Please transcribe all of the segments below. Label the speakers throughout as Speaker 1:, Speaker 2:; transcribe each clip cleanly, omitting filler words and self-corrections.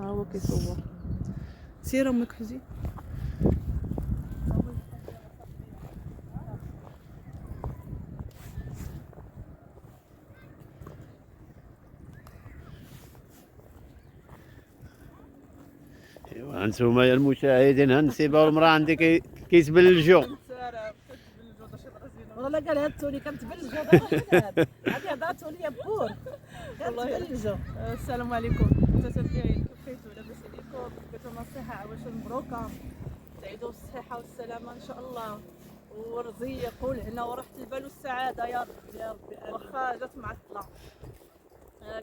Speaker 1: هو كيصور. سير امك حجي.
Speaker 2: ايوا هانتوما يا المشاهدين، هالنسيبه والمراه عندي كيتبلجوا.
Speaker 3: والله قال هاتوني كنتبلجوا دابا هادي هضرتوا لي بور كنتبلجوا.
Speaker 1: السلام عليكم متتبعين، كيفكم؟ لاباس عليكم؟ كنتم الصحه عواش مبروكه، تعيدوا بالصحه والسلامه ان شاء الله، ورزيق والهنا وراحه البال والسعاده يا رب يا رب. واخا جات معطله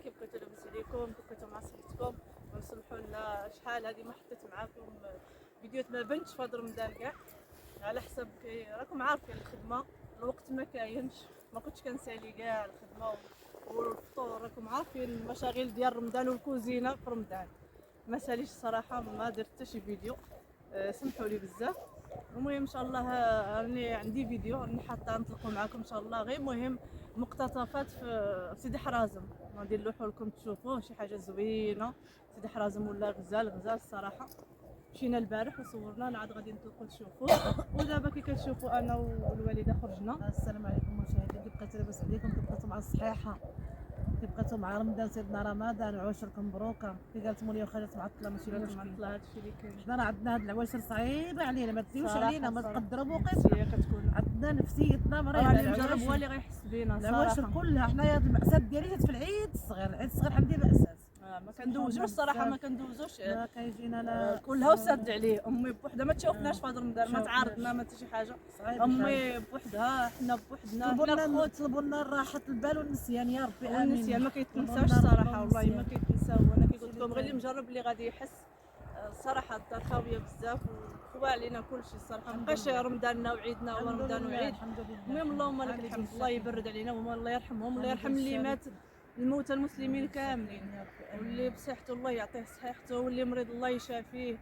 Speaker 1: كيف كنتو لاباس عليكم؟ كيف كنتو مع صحتكم؟ ونسمحوا لنا شحال هذه ما حطيت معاكم فيديوهات ما بنتش في هذا رمضان كاع، على حسب راكم عارفين الخدمه، الوقت ما كاينش، ما كنتش كنسالي كاع الخدمه والفطور، راكم عارفين المشاغل ديال رمضان والكوزينه في رمضان، ما ساليش الصراحه، ما درت حتى شي فيديو، سمحوا لي بزاف. المهم ان شاء الله راني عندي فيديو راني حاطه نطلقوا معكم ان شاء الله، غير مهم مقتطفات في سيدي حرازم، غادي نلوحوا لكم تشوفوه شي حاجه زوينه. سيدي حرازم ولا غزال الصراحه، مشينا البارح وصورنا، انا عاد غادي نطلقوا تشوفوه. ودابا كي كتشوفوا انا والوالده خرجنا.
Speaker 3: السلام عليكم مشاهدينا، كيف بقيتوا؟ لاباس عليكم؟ كيف بقيتوا مع الصحيحه؟ كيف بقيتوا مع رمضان سيدنا رمضان وعواشركم مبروكه؟ كي قالت موليه واخا جات معطله ماشي لا مشكل،
Speaker 1: معطله هادشي اللي كاين.
Speaker 3: حنا راه عندنا هاد العواشر صعيبه علينا، ما تزيوش علينا، ما تقدروا
Speaker 1: نفسيه
Speaker 3: موقفنا،
Speaker 1: كتكون
Speaker 3: عندنا نفسيتنا مريضه.
Speaker 1: اللي مجرب هو اللي غيحس بينا
Speaker 3: العواشر
Speaker 1: صراحه.
Speaker 3: كلها حنايا المأساة ديالي جات في العيد الصغير، العيد الصغير عندي مأساة،
Speaker 1: ما كندوزوش الصراحه، ما كندوزوش،
Speaker 3: ما كيجينا لا
Speaker 1: كلها وسد عليه. امي بوحدها ما تشوفناش في هذا رمضان، ما تعارضنا ما حتى شي حاجه، امي بوحدها حنا بوحدنا، حنا
Speaker 3: طلبوا لنا راحه البال والنسيان يا ربي امين.
Speaker 1: والنسيان ما كيتنساش الصراحه، والله ما كيتنساو. انا كي قلت لكم غير اللي مجرب اللي غادي يحس الصراحه. الدار خاويه بزاف وخوا علينا كلشي الصراحه، مابقاش رمضاننا وعيدنا هو رمضان وعيد. المهم اللهم لك الحمد، الله يبرد علينا والله يرحمهم، الله يرحم اللي مات، الموتى المسلمين كاملين، واللي بصحته الله يعطيه صحته، واللي مريض الله يشافيه.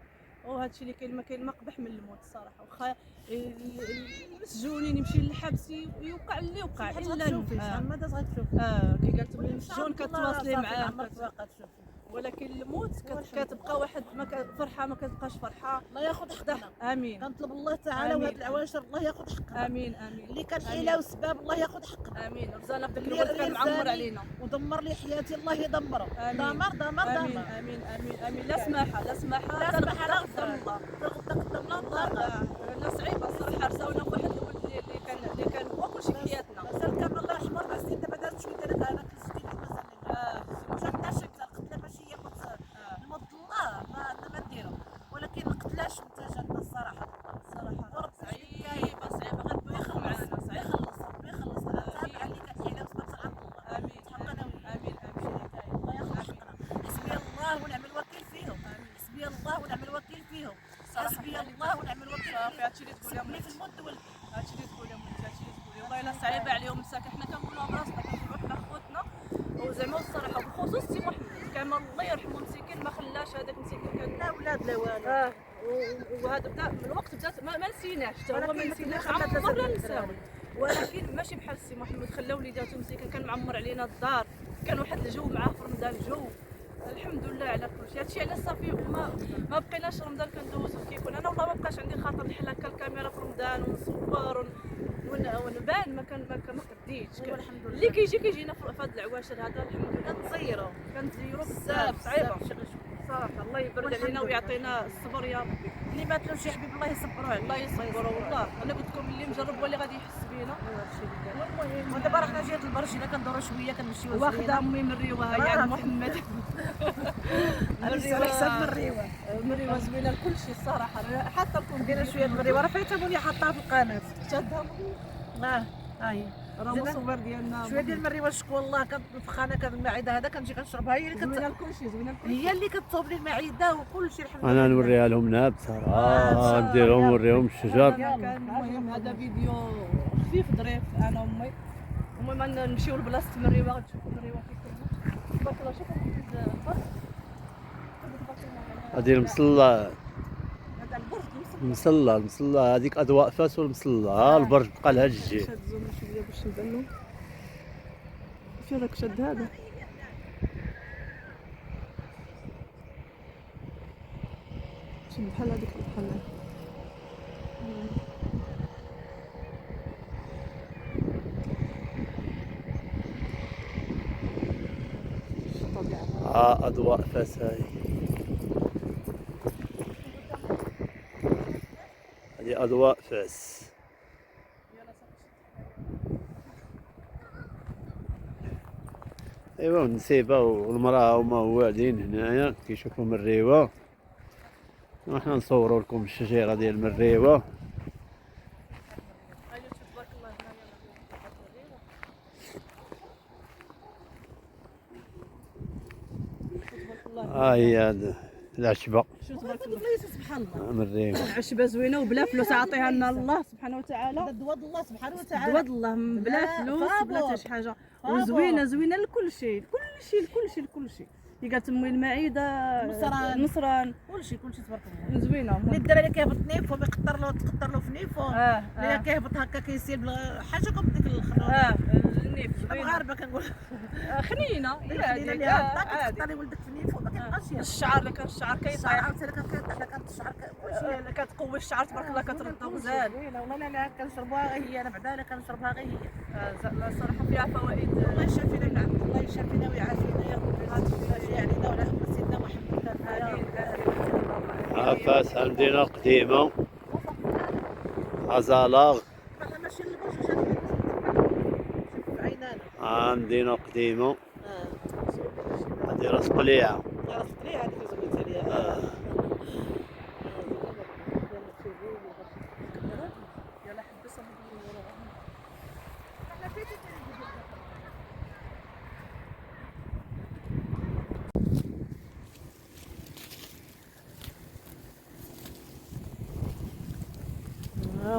Speaker 1: وهذا الشيء اللي كاين، ما كاين ما قبح من الموت الصراحه. واخا المسجونين يمشي للحبس يوقع اللي وقع الا
Speaker 3: ماذا غتشوفي؟
Speaker 1: كي قالت لي المسجون كتواصلي معاه، ولكن الموت كتبقى واحد فرحه ما كتبقاش فرحه.
Speaker 3: الله ياخذ حقنا
Speaker 1: امين.
Speaker 3: كنطلب الله تعالى وهاد العواشر الله ياخذ حقنا.
Speaker 1: امين امين.
Speaker 3: اللي كان حيله وسباب الله ياخذ حقنا.
Speaker 1: امين. رزقنا بداك الولد كان معمر علينا
Speaker 3: ودمر لي حياتي الله يدمره. دمر دمر
Speaker 1: امين
Speaker 3: دمر.
Speaker 1: امين امين امين. لا سماحه لا سماحه
Speaker 3: لا سماحه لا
Speaker 1: قدام الله،
Speaker 3: قدام الله.
Speaker 1: لا صعيبه الصراحه، رساونا بواحد الولد اللي كان هو كلشي في حياتنا.
Speaker 3: مازال كان الله يرحمه 4 سنين دابا دارت شويه ديال انا كنت مازال ما عندناش القتله ماشي هي الموت الله ما نديرو، ولكن القتلاش منتجاتنا الصراحه ورب
Speaker 1: صعيبه صعيبه، غير يخلص معنا صعيب،
Speaker 3: يخلص تابع اللي كانت حيله وسبب عند الله.
Speaker 1: امين امين امين.
Speaker 3: الله ياخذ حقنا. حسبي الله ونعم الوكيل فيهم، حسبي الله ونعم الوكيل فيهم، حسبي الله ونعم الوكيل فيهم.
Speaker 1: هادشي اللي تقول يا
Speaker 3: في المد
Speaker 1: هادشي اللي تقول يا مولاتي، هادشي اللي تقول والله الا صعيبه عليهم مساكن. حنا كنقولوها براسنا، كنقولوا حنا خوتنا، وزعما الصراحه بخصوص سي محمد كامل الله يرحمه مسكين، ما خلاش هذاك مسكين كان
Speaker 3: لا اولاد لا والو.
Speaker 1: وهذا بدا من الوقت بدات ما نسيناش حتى هو، ما نسيناش عمرنا نساو، ولكن ماشي بحال سي محمد خلى وليداتو مسكين، كان معمر علينا الدار، كان واحد الجو معاه في رمضان، الجو الحمد لله على كل شيء. هادشي علاش صافي ما بقيناش رمضان كندوزو كيكون. انا والله ما بقاش عندي خاطر نحل هكا الكاميرا في رمضان ونصور ونبان، ما كديتش. اللي كيجينا في هاد العواشر هذا الحمد لله كنزيرو بزاف صعيبه صراحه. الله يبرد علينا ويعطينا الصبر يا ربي.
Speaker 3: اللي مات له شي حبيب الله يصبروا عليه،
Speaker 1: الله يصبروا والله. انا قلت لكم اللي مجرب هو اللي غادي يحس بينا.
Speaker 3: المهم ودابا راه حنا جيت البرج هنا كندورو شويه كنمشيو
Speaker 1: واخده امي من الريوه يعني محمد
Speaker 3: الريوه احسن من الريوه،
Speaker 1: من الريوه زوينه لكلشي الصراحه. حاطه لكم
Speaker 3: دينا شويه من الريوه، راه فايته مولي حطها في القناه
Speaker 1: شادها
Speaker 3: هاي
Speaker 1: راه مصور ديالنا
Speaker 3: شويه ديال المريوه شكون الله كنفخانه المعده هذا كنجي كنشربها، هي اللي
Speaker 1: زوينه لكلشي
Speaker 3: هي اللي كتصوب لي المعده وكلشي الحمد لله.
Speaker 2: انا نوريها لهم نابته، نديرهم نوريهم الشجر.
Speaker 1: المهم هذا فيديو خفيف ظريف انا وامي. المهم نمشيو لبلاصه المريوه، غتشوفوا المريوه كي كاينه تبارك الله. شوفوا الفرق
Speaker 2: هادي المصلى،
Speaker 1: هذا البرج
Speaker 2: المصلى هذيك اضواء فاس والمصلى، ها البرج بقى لها الجي.
Speaker 1: شاد الزوم شويه باش نبانو فين راك شاد هذا. شد بحال هذيك بحال الطبيعة.
Speaker 2: أضواء فاس هاي. هذه أضواء فاس. ايوا النسيبة والمرأة هما واعدين هنايا كيشوفوا من الريوة، وحنا نصوروا لكم الشجيرة ديال من الريوة.
Speaker 1: تبارك الله هنايا
Speaker 2: ها هي هاد العشبة
Speaker 1: شوف تبارك الله
Speaker 3: سبحان الله.
Speaker 2: من الريوة.
Speaker 1: عشبة زوينة وبلا فلوس عطيها لنا الله سبحانه وتعالى.
Speaker 3: هذا دواد الله سبحانه وتعالى.
Speaker 1: دواد الله بلا فلوس بلا حتى شي حاجة، وزوينة زوينة لكل شيء لكل شيء لكل شيء لكل شيء. هي كتموي المعدة، المصران
Speaker 3: كلشي تبارك الله.
Speaker 1: زوينة.
Speaker 3: اللي الدراري كيهبط نيفو بيقطر له في نيفو. اللي كيهبط هكا كيسير حاجه كوم ديك الخضره.
Speaker 1: النيف
Speaker 3: المغاربه كنقول
Speaker 1: خنينة
Speaker 3: هي اللي
Speaker 1: عادي.
Speaker 3: كتقطري ولدك في نيفو ما كيبقاش
Speaker 1: الشعر اللي كان الشعر كيطيح،
Speaker 3: عاوتاني كانت الشعر كلشي
Speaker 1: كتقوي الشعر تبارك الله كتردو غزال.
Speaker 3: والله انا كنشربوها غير هي، انا بعدا انا كنشربها غير هي.
Speaker 1: صراحة فيها فوائد.
Speaker 3: الله يشافينا من عند الله، يشافينا ويعافينا يا رب، يجي علينا وعلى أمة سيدنا محمد يا رب.
Speaker 2: فاس المدينة قديمة، أزالاغ
Speaker 3: احنا ماشيين للبرج شوف عينانا.
Speaker 2: مدينة قديمة. هادي راس قليعة.
Speaker 3: راس قليعة هذيك اللي زوجت عليها.
Speaker 1: يلا حبسها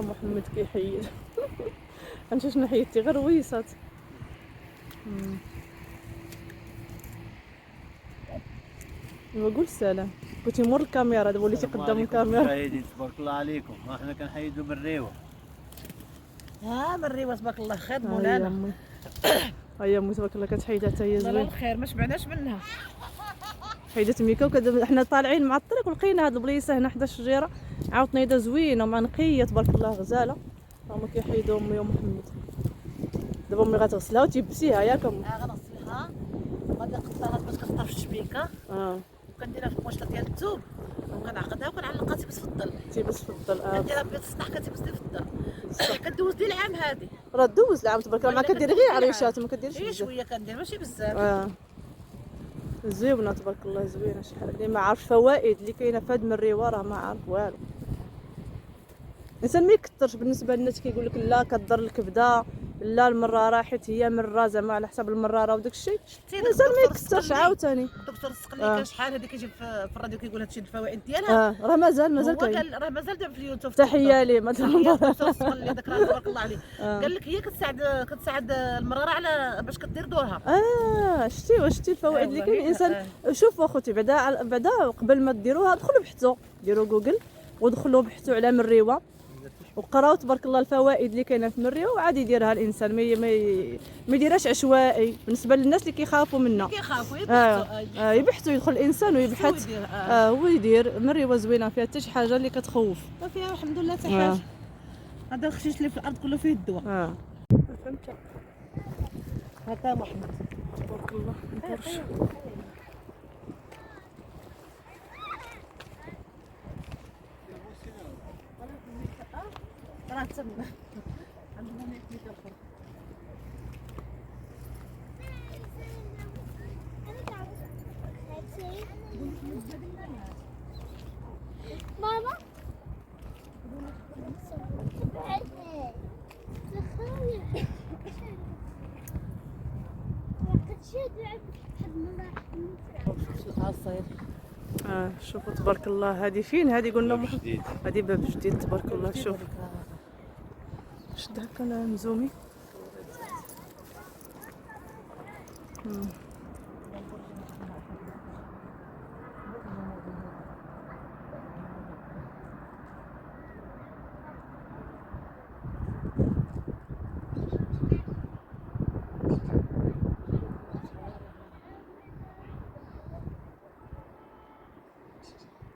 Speaker 1: محمد كيحيد. انت شنو حيدتي؟ غير ويصات. نقول السلام، كنتي مور الكاميرا دابا وليتي قدام الكاميرا.
Speaker 2: مشاهدين تبارك الله عليكم، احنا كنحيدوا من الريوة.
Speaker 3: من الريوة تبارك الله خدموا لنا.
Speaker 1: هيا امي تبارك الله كتحيدها حتى هي
Speaker 3: لا
Speaker 1: زوينه.
Speaker 3: الخير ما شبعناش منها.
Speaker 1: حيدت ميكا حنا طالعين مع الطريق ولقينا هاد البليصه هنا حدا الشجيره، عاود نيضه زوينه ومع نقيه تبارك الله غزاله. هما كيحيدوا امي ومحمد. دابا امي غتغسلها وتيبسيها ياك امي.
Speaker 3: غنغسلها وغادي نقطعها باش كتطرف الشبيكه. وكنديرها في البوشطه ديال الثوب وكنعقدها وكنعلقها تيبس في الظل.
Speaker 1: تيبس في الظل.
Speaker 3: كنديرها بيض السطح كتيبس لي في الظل. كدوز لي العام هادي.
Speaker 1: راه دوز العام تبارك الله، ما كديري غير عريشات ما كديرش
Speaker 3: غير
Speaker 1: بزاف.
Speaker 3: شويه كندير ماشي بزاف.
Speaker 1: زوينه تبارك الله زوينه. شحال اللي ما عارف الفوائد اللي كاينه في هاد مريوه راه ما عارف والو. الانسان ما يكثرش. بالنسبه للناس كيقول لك لا كضر الكبده، لا المره راحت هي مره زعما على حساب المراره وداك الشيء. الانسان ما يكثرش عاوتاني.
Speaker 3: الدكتور السقلي كان شحال هذا كيجي في الراديو كيقول هادشي الفوائد ديالها.
Speaker 1: راه مازال
Speaker 3: كاين. راه مازال دابا في اليوتيوب.
Speaker 1: تحيه ليه مثلا
Speaker 3: الدكتور السقلي هذاك راه تبارك الله عليه. قال لك هي كتساعد المراره على باش كدير دورها.
Speaker 1: شتي الفوائد اللي كاين. الانسان شوفوا اخوتي بعدا قبل ما ديروها دخلوا بحثوا، ديروا جوجل ودخلوا بحثوا على مريوه وقراو تبارك الله الفوائد اللي كاينه في مريوه، وعادي يديرها الانسان ما يديرهاش عشوائي. بالنسبه للناس اللي كيخافوا منها
Speaker 3: كيخافوا
Speaker 1: يبحثوا يدخل الانسان ويبحث ويدير. مريوه زوينه فيها حتى شي حاجه اللي كتخوف.
Speaker 3: ما فيها الحمد لله حتى حاجه. هذا الخشيش اللي في الارض كله فيه الدواء.
Speaker 1: فهمت.
Speaker 3: هكا محمد
Speaker 1: تبارك الله.
Speaker 3: راه تسمى عندنا 100 متر اخر.
Speaker 4: ماما
Speaker 1: شوفوا تبارك الله. هذه فين هذه قلنا
Speaker 2: باب جديد.
Speaker 1: هذه باب جديد تبارك الله. شوف شد هكا نزومي.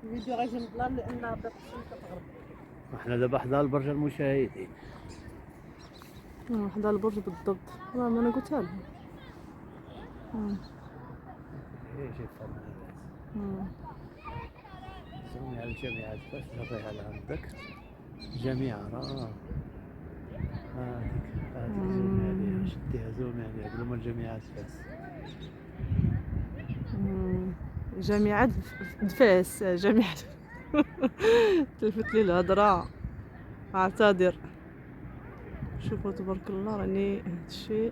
Speaker 3: الفيديو غيجي مظلام لان باقي الشمس كتغرب.
Speaker 2: احنا دابا حدا البرج المشاهدين.
Speaker 1: حدا البرج بالضبط، ما انا قلتها لهم.
Speaker 2: ايش الفرق؟ زومي على الجامعات باش نوريها لعندك. جامعة راه هاديك زومي عليها، شديها زومي عليها قبل ما الجامعات فاس.
Speaker 1: جامعة دفاس، جامعة تلفت لي الهضرة، اعتذر. شوفوا تبارك الله راني هادشي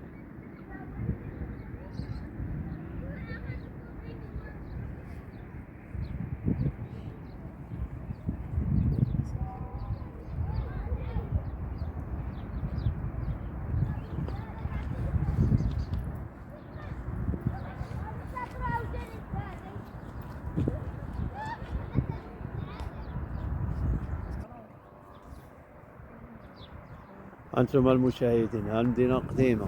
Speaker 2: انتم المشاهدين، ها المدينة قديمة.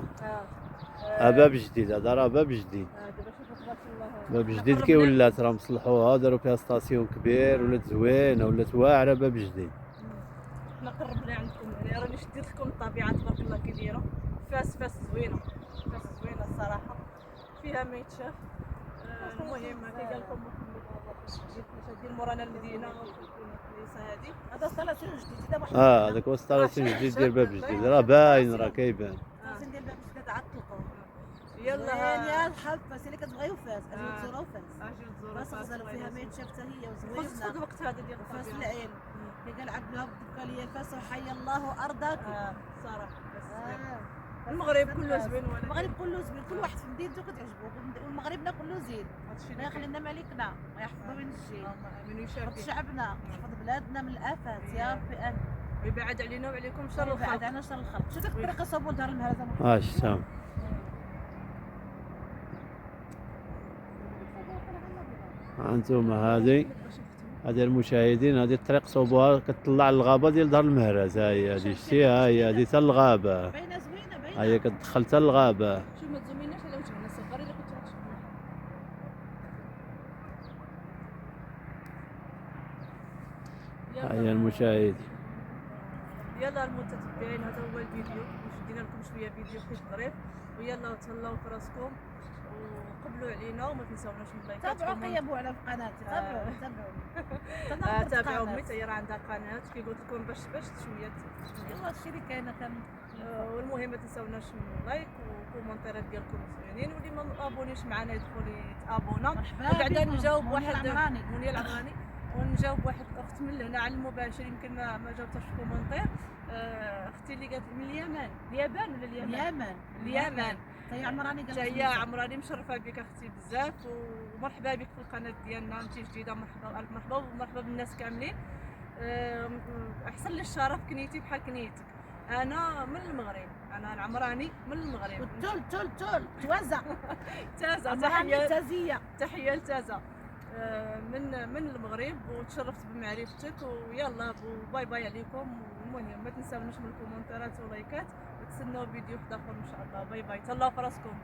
Speaker 2: باب جديد، هذا راه باب جديد.
Speaker 1: دابا شوفوا تبارك الله.
Speaker 2: باب جديد كي ولات، راه مصلحوها داروا فيها ستاسيون كبير، ولات زوينة ولات واعرة، باب جديد.
Speaker 1: حنا قربنا عندكم هنا، راني شديت لكم الطبيعه تبارك الله كي دايره. فاس زوينه، فاس زوينه الصراحه، فيها ما يتشاف. المهم كي قال لكم ديال مورانا المدينه الكنيسه هذه.
Speaker 3: هذا ستالاسيون جديد دابا واحد.
Speaker 2: هذاك هو ستالاسيون جديد ديال باب جديد، راه باين، راه كيبان.
Speaker 3: ستالاسيون ديال باب جديد عاد تلقاو.
Speaker 1: يلا
Speaker 3: يا الحال فاس اللي كتبغيو فاس، اجيو تزوروو فاس.
Speaker 1: اجيو تزوروا
Speaker 3: فاس غزاله فيها ما يتشاف حتى هي
Speaker 1: خصوصا
Speaker 3: وزوينه.
Speaker 1: الوقت هذا ديال
Speaker 3: فاس
Speaker 1: الطبيعه.
Speaker 3: العين كي قال عبدها بدك ليا فاس وحي الله ارضك.
Speaker 1: صراحه المغرب كله زوين، ولكن
Speaker 3: المغرب كله زوين، كل واحد في مدينته كتعجبو، والمغربنا كله زين.
Speaker 1: هادشي
Speaker 3: الله يخلي لنا ملكنا ويحفظنا من الجيل،
Speaker 1: من
Speaker 3: يحفظ
Speaker 1: يشافي
Speaker 3: شعبنا، يحفظ بلادنا من الافات يا ربي امين.
Speaker 1: ويبعد علينا وعليكم شر
Speaker 3: بعد
Speaker 1: الخلق.
Speaker 3: عنا شر الخلق. شو ديك الطريقه صابوا لدار المهرزه؟
Speaker 2: شتام. انتم هذه المشاهدين، هذه الطريق صوبوها كتطلع للغابه ديال دار المهرز. هاي هذه شتيها، هي هذه حتى الغابه،
Speaker 3: باينه زوينه باينه.
Speaker 2: هي كتدخل حتى الغابه.
Speaker 1: شو ما تزوميناش على وجهنا صغار الا كنت غتشوفونا.
Speaker 2: هيا المشاهد.
Speaker 1: يلا المتتبعين، هذا هو الفيديو، شدينا لكم شويه فيديو حيت ظريف. ويلا تهلاو في راسكم وقبلوا علينا وما تنساوناش من اللايكات.
Speaker 3: تابعوا قيبوا على القناه، تابعوا
Speaker 1: تابعوا امي حتى هي راه عندها قناه كي قلت لكم باش شويه.
Speaker 3: ايوا هادشي اللي كاينه
Speaker 1: والمهم ما تنساوناش من لايك وكومونتيرات ديالكم زوينين، واللي ما مابونيش معنا يدخل يتابونا. وبعدا نجاوب واحد منيا العمراني، ونجاوب واحد الاخت من هنا على المباشر، يمكن ما جاوبتهاش في كومونتير. اختي اللي قالت من اليمن، اليابان ولا اليمن؟ اليمن.
Speaker 3: هي عمراني قالت
Speaker 1: هي عمراني مشرفه بك اختي بزاف، ومرحبا بك في القناه ديالنا، انت جديده، مرحبا الف مرحبا، ومرحبا بالناس كاملين. احسن لي الشرف كنيتي بحال كنيتك. انا من المغرب، انا العمراني من المغرب.
Speaker 3: تول توازا
Speaker 1: تازا. تحيه لتازا من المغرب، وتشرفت بمعرفتك. ويلا باي باي عليكم. والمهم ما تنساوناش من الكومنتات ولايكات، وتسناو فيديو واحد اخر ان شاء الله. باي باي، تهلاو في راسكم.